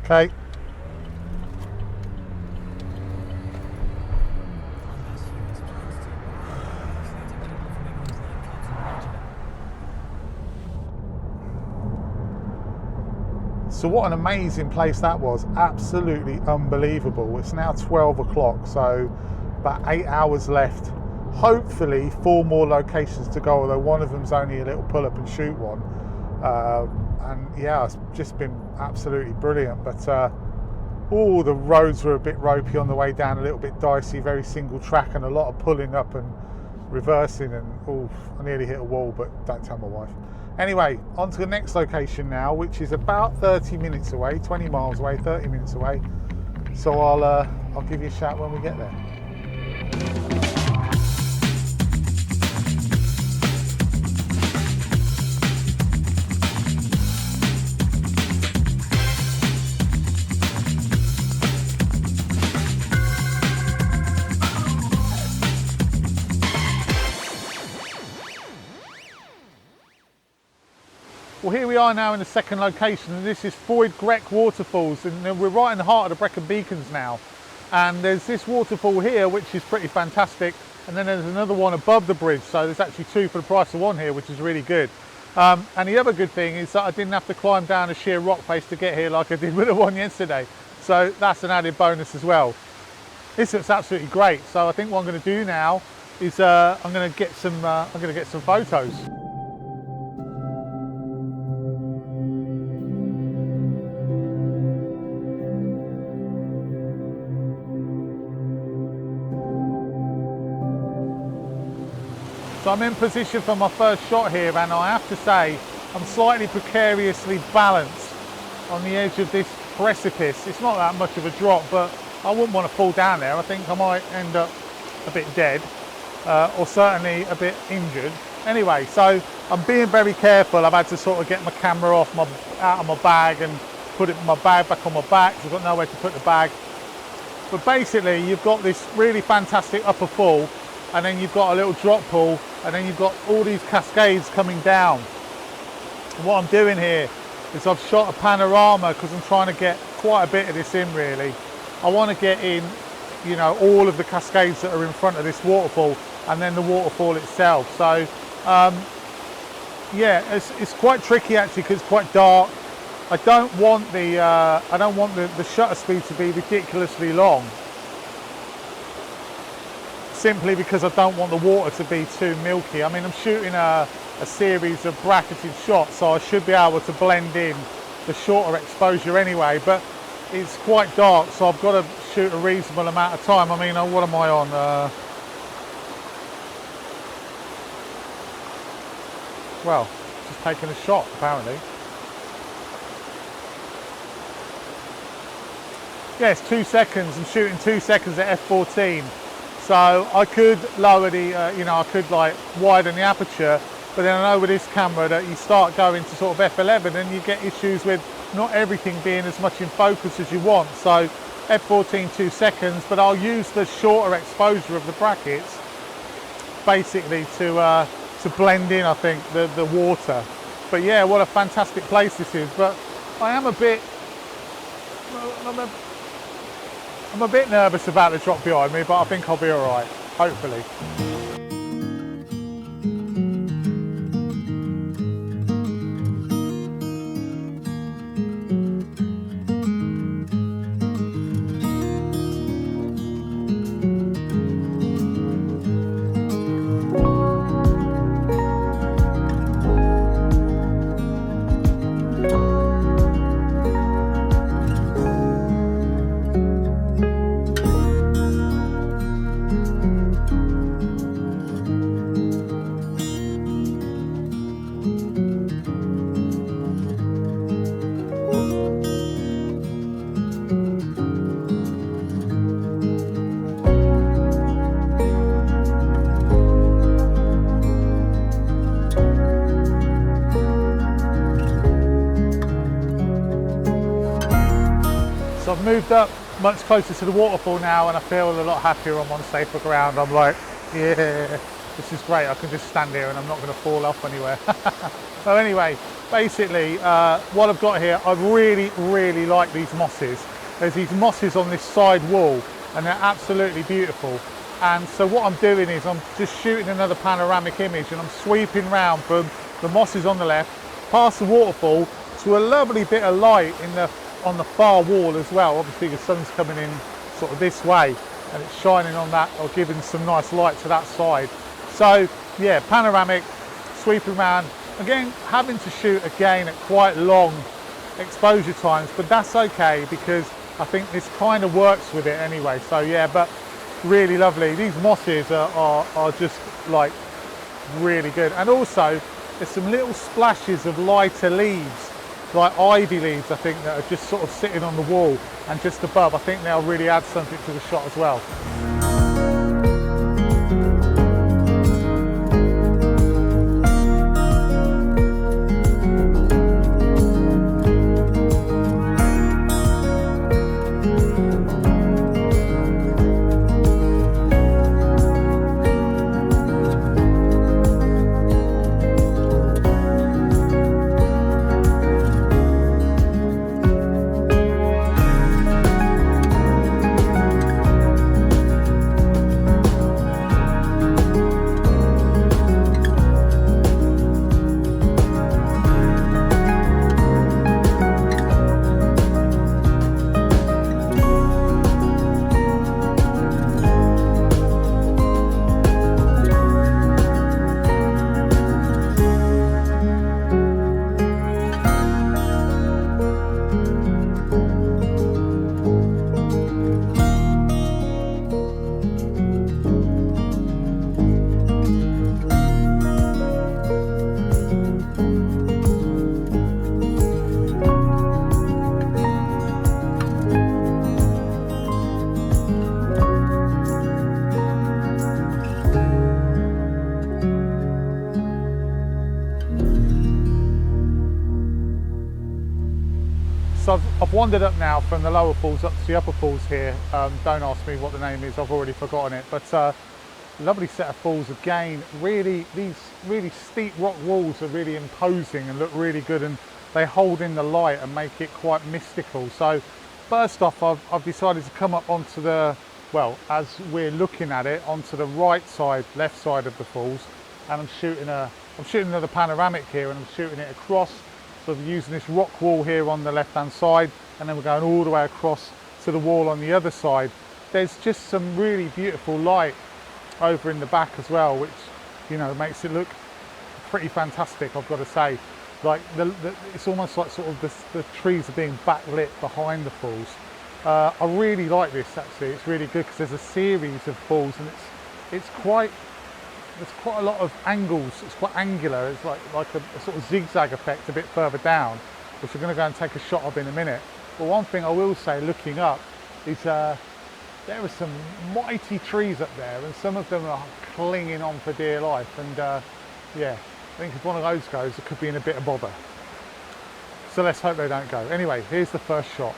Okay. So what an amazing place that was, absolutely unbelievable. It's now 12 o'clock, so about 8 hours left. Hopefully 4 more locations to go, although one of them's only a little pull up and shoot one. And yeah, it's just been absolutely brilliant. But the roads were a bit ropey on the way down, a little bit dicey, very single track and a lot of pulling up and reversing, and I nearly hit a wall, but don't tell my wife. Anyway, on to the next location now, which is about 30 minutes away, 20 miles away, 30 minutes away. So I'll give you a shout when we get there. Well, here we are now in the second location, and this is Freud Greck Waterfalls, and we're right in the heart of the Brecon Beacons now. And there's this waterfall here, which is pretty fantastic, and then there's another one above the bridge, so there's actually 2 for the price of 1 here, which is really good. And the other good thing is that I didn't have to climb down a sheer rock face to get here like I did with the one yesterday, so that's an added bonus as well. This looks absolutely great, so I think what I'm going to do now is I'm going to get some photos. So I'm in position for my first shot here, and I have to say I'm slightly precariously balanced on the edge of this precipice. It's not that much of a drop, but I wouldn't want to fall down there. I think I might end up a bit dead, or certainly a bit injured. Anyway, so I'm being very careful. I've had to sort of get my camera out of my bag and put my bag back on my back, so I've got nowhere to put the bag. But basically you've got this really fantastic upper fall, and then you've got a little drop pool, and then you've got all these cascades coming down. And what I'm doing here is I've shot a panorama because I'm trying to get quite a bit of this in really. I want to get in, you know, all of the cascades that are in front of this waterfall, and then the waterfall itself. So yeah, it's quite tricky actually because it's quite dark. I don't want the shutter speed to be ridiculously long, simply because I don't want the water to be too milky. I mean, I'm shooting a series of bracketed shots, so I should be able to blend in the shorter exposure anyway, but it's quite dark, so I've got to shoot a reasonable amount of time. I mean, what am I on? Well, just taking a shot apparently. Yes, 2 seconds. I'm shooting 2 seconds at f14. So I could lower the, I could like widen the aperture, but then I know with this camera that you start going to sort of f11 and you get issues with not everything being as much in focus as you want. So f14 2 seconds, but I'll use the shorter exposure of the brackets basically to blend in, I think, the water. But yeah, what a fantastic place this is. But I am I'm a bit nervous about the drop behind me, but I think I'll be all right, hopefully. So I've moved up much closer to the waterfall now, and I feel a lot happier. I'm on safer ground. I'm like, yeah, this is great. I can just stand here and I'm not going to fall off anywhere. So anyway, basically what I've got here, I really like these mosses. There's these mosses on this side wall and they're absolutely beautiful. And so what I'm doing is I'm just shooting another panoramic image and I'm sweeping round from the mosses on the left, past the waterfall, to a lovely bit of light on the far wall as well. Obviously the sun's coming in sort of this way and it's shining on that, or giving some nice light to that side. So yeah, panoramic, sweeping around, again having to shoot again at quite long exposure times, but that's okay because I think this kind of works with it anyway. So yeah, but really lovely. These mosses are just like really good. And also there's some little splashes of lighter leaves, like ivy leaves, I think, that are just sort of sitting on the wall and just above. I think they'll really add something to the shot as well. So I've wandered up now from the lower falls up to the upper falls here. Don't ask me what the name is, I've already forgotten it. But lovely set of falls again. These really steep rock walls are really imposing and look really good, and they hold in the light and make it quite mystical. So first off, I've decided to come up onto the, well, as we're looking at it, onto the right side, left side of the falls, and I'm shooting another panoramic here, and I'm shooting it across. So I'm using this rock wall here on the left hand side, and then we're going all the way across to the wall on the other side. There's just some really beautiful light over in the back as well, which, you know, makes it look pretty fantastic, I've got to say. Like it's almost like sort of the trees are being backlit behind the falls. I really like this actually. It's really good because there's a series of falls, and there's quite a lot of angles. It's quite angular. It's like a sort of zigzag effect a bit further down, which we're going to go and take a shot of in a minute. But one thing I will say, looking up, is there are some mighty trees up there, and some of them are clinging on for dear life. And yeah, I think if one of those goes, it could be in a bit of bother. So let's hope they don't go. Anyway, here's the first shot.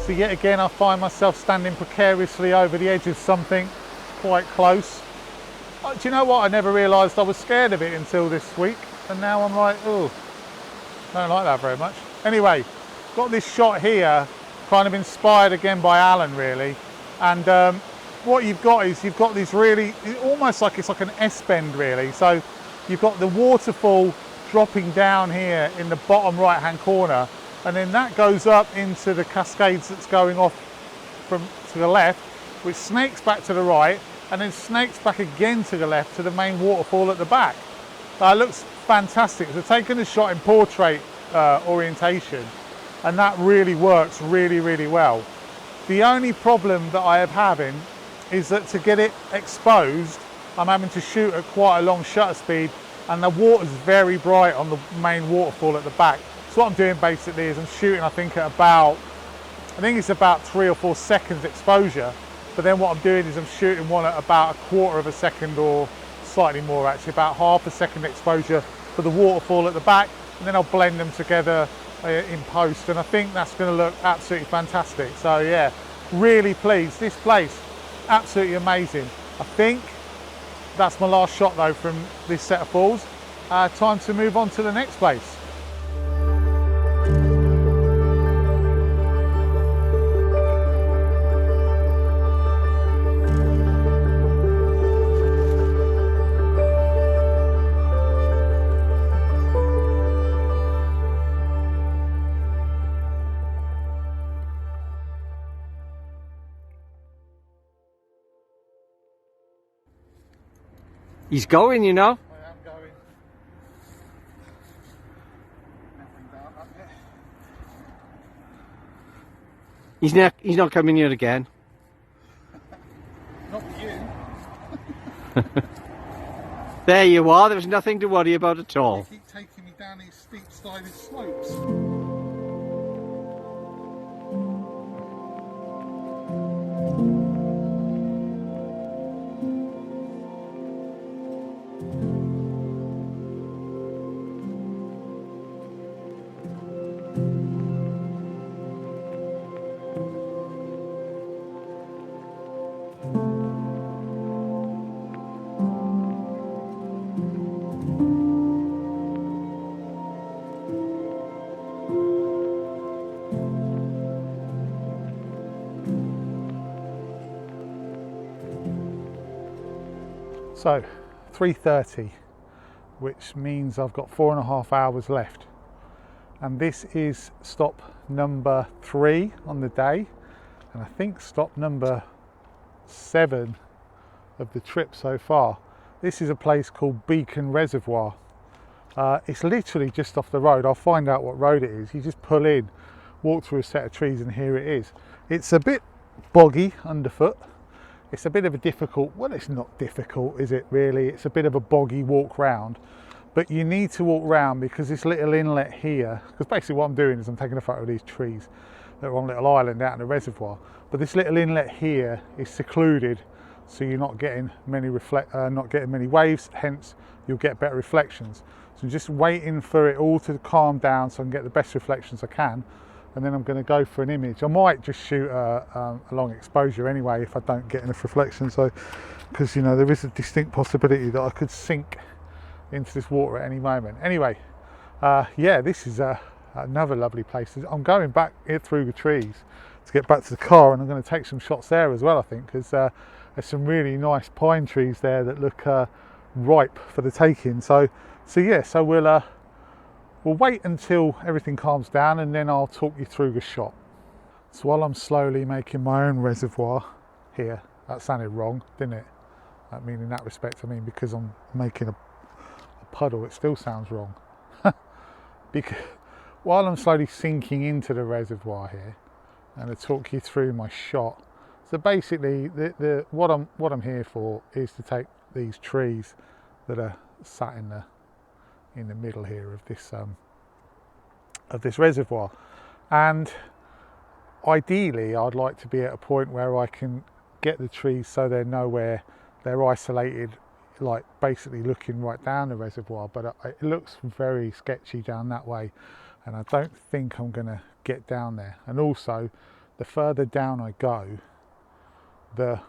So yet again I find myself standing precariously over the edge of something quite close. Do you know what? I never realised I was scared of it until this week, and now I'm like, oh, don't like that very much. Anyway, got this shot here, kind of inspired again by Alan really, and what you've got is you've got this really, almost like it's like an S-bend really. So you've got the waterfall dropping down here in the bottom right hand corner, and then that goes up into the cascades that's going off from to the left, which snakes back to the right, and then snakes back again to the left to the main waterfall at the back. It looks fantastic. So taking the shot in portrait orientation, and that really works really well. The only problem that I am having is that to get it exposed, I'm having to shoot at quite a long shutter speed, and the water's very bright on the main waterfall at the back. So what I'm doing basically is I'm shooting, I think it's about 3 or 4 seconds exposure, but then what I'm doing is I'm shooting one at about 1/4 of a second, or slightly more actually, about 1/2 a second exposure for the waterfall at the back, and then I'll blend them together in post, and I think that's going to look absolutely fantastic. So yeah, really pleased. This place, absolutely amazing. I think that's my last shot though from this set of falls. Time to move on to the next place. He's going, you know. I am going. He's not coming here again. Not you. There you are. There was nothing to worry about at all. You keep taking me down these steep sliding slopes. So 3:30, which means I've got 4.5 hours left, and this is stop number 3 on the day, and I think stop number 7 of the trip so far. This is a place called Beacons Reservoir. It's literally just off the road. I'll find out what road it is. You just pull in, walk through a set of trees, and here it is. It's a bit boggy underfoot. It's a bit of a difficult, well, it's not difficult, is it really? It's a bit of a boggy walk round, but you need to walk round because this little inlet here, because basically what I'm doing is I'm taking a photo of these trees that are on a little island out in the reservoir, but this little inlet here is secluded, so you're not getting many waves, hence you'll get better reflections. So I'm just waiting for it all to calm down so I can get the best reflections I can, and then I'm going to go for an image. I might just shoot a long exposure anyway if I don't get enough reflection, so because you know there is a distinct possibility that I could sink into this water at any moment. Anyway, yeah, this is another lovely place. I'm going back here through the trees to get back to the car, and I'm going to take some shots there as well, I think, because there's some really nice pine trees there that look ripe for the taking. So yeah, so we'll wait until everything calms down, and then I'll talk you through the shot. So while I'm slowly making my own reservoir here, that sounded wrong, didn't it? I mean, in that respect, I mean, because I'm making a puddle, it still sounds wrong. Because while I'm slowly sinking into the reservoir here, and I'll talk you through my shot. So basically, what I'm here for is to take these trees that are sat in the middle here of this reservoir, and ideally I'd like to be at a point where I can get the trees so they're isolated, like basically looking right down the reservoir, but it looks very sketchy down that way, and I don't think I'm going to get down there. And also, the further down I go, the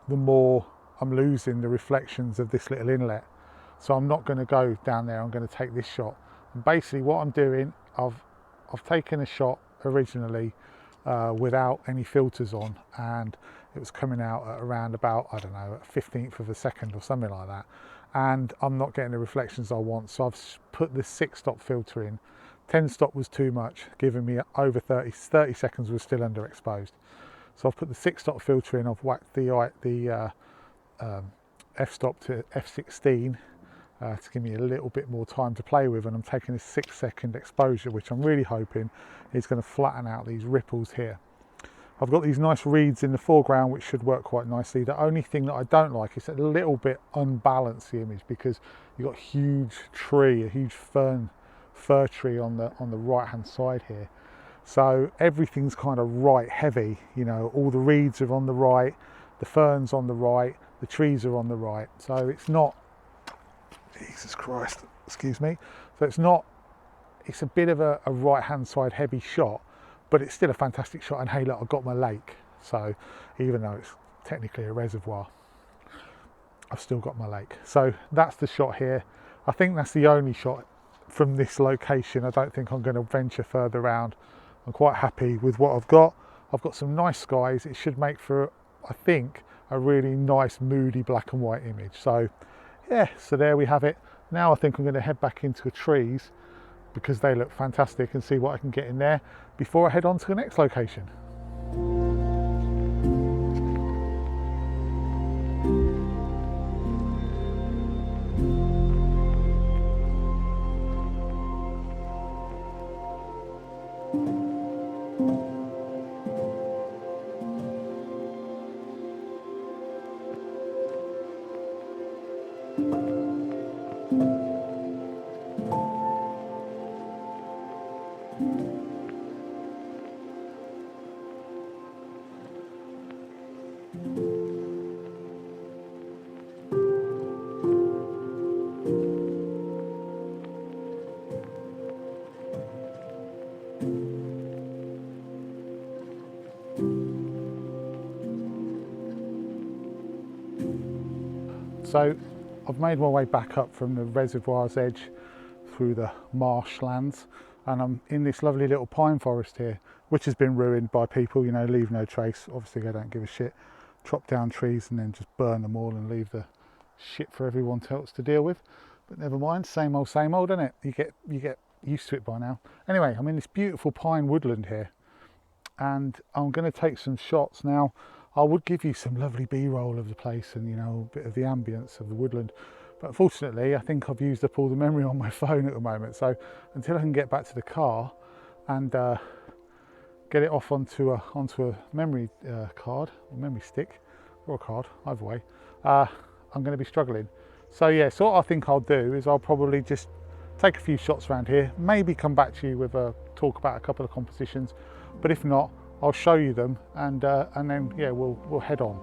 more I'm losing the reflections of this little inlet. So I'm not going to go down there. I'm going to take this shot. And basically what I'm doing, I've taken a shot originally without any filters on, and it was coming out at around about, I don't know, a 15th of a second or something like that, and I'm not getting the reflections I want. So I've put the 6-stop filter in. 10-stop was too much, giving me over 30 seconds was still underexposed. So I've put the 6-stop filter in. I've whacked the f-stop to f16, to give me a little bit more time to play with, and I'm taking a 6-second exposure, which I'm really hoping is going to flatten out these ripples here. I've got these nice reeds in the foreground which should work quite nicely. The only thing that I don't like is a little bit unbalanced the image, because you've got a huge tree, a huge fir tree on the right hand side here. So everything's kind of right heavy, you know, all the reeds are on the right, the ferns on the right, the trees are on the right. So it's not, Jesus Christ, excuse me. So it's a bit of a right hand side heavy shot, but it's still a fantastic shot. And hey, look, I've got my lake. So even though it's technically a reservoir, I've still got my lake. So that's the shot here. I think that's the only shot from this location. I don't think I'm going to venture further around. I'm quite happy with what I've got. I've got some nice skies. It should make for, I think, a really nice moody black and white image. So yeah, so there we have it. Now I think I'm going to head back into the trees because they look fantastic, and see what I can get in there before I head on to the next location. So I've made my way back up from the reservoir's edge through the marshlands, and I'm in this lovely little pine forest here, which has been ruined by people, you know, leave no trace. Obviously they don't give a shit, chop down trees and then just burn them all and leave the shit for everyone else to deal with. But never mind, same old, isn't it? You get used to it by now. Anyway, I'm in this beautiful pine woodland here, and I'm going to take some shots now. I would give you some lovely b-roll of the place and, you know, a bit of the ambience of the woodland, but unfortunately I think I've used up all the memory on my phone at the moment. So until I can get back to the car and get it off onto a memory card or memory stick or a card, either way, I'm going to be struggling. So yeah, so what I think I'll do is I'll probably just take a few shots around here, maybe come back to you with a talk about a couple of compositions, but if not, I'll show you them, and then yeah, we'll head on.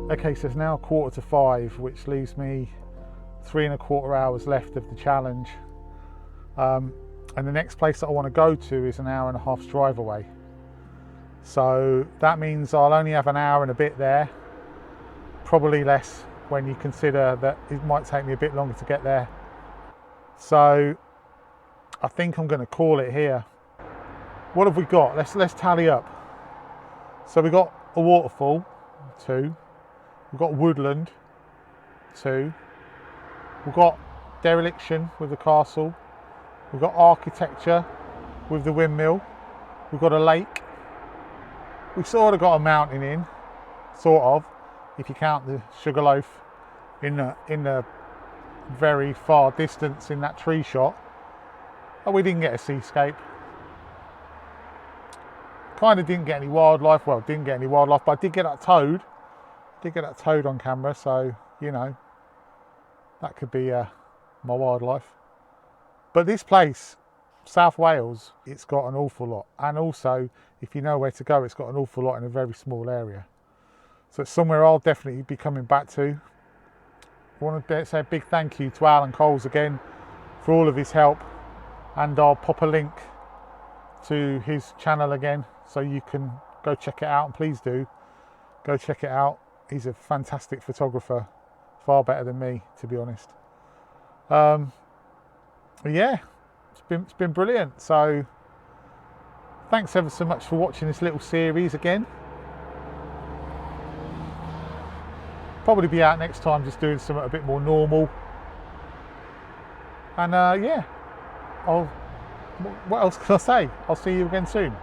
Okay, so it's now 4:45, which leaves me 3¼ hours left of the challenge. And the next place that I want to go to is an 1.5 hour drive away. So that means I'll only have an hour and a bit there, probably less when you consider that it might take me a bit longer to get there. So I think I'm going to call it here. What have we got? Let's tally up. So we got a waterfall, 2. We've got woodland, 2. We've got dereliction with the castle. We've got architecture with the windmill. We've got a lake. We've sort of got a mountain in, sort of, if you count the sugarloaf in the very far distance in that tree shot. Oh, we didn't get a seascape. Kind of didn't get any wildlife. Well, didn't get any wildlife, but I did get that toad. Did get that toad on camera, so you know that could be my wildlife. But this place, South Wales, it's got an awful lot, and also if you know where to go, it's got an awful lot in a very small area. So it's somewhere I'll definitely be coming back to. I want to say a big thank you to Alan Coles again for all of his help, and I'll pop a link to his channel again so you can go check it out, and please do go check it out. He's a fantastic photographer, far better than me, to be honest. Yeah, it's been brilliant. So thanks ever so much for watching this little series again. Probably be out next time, just doing something a bit more normal. And yeah, what else can I say? I'll see you again soon.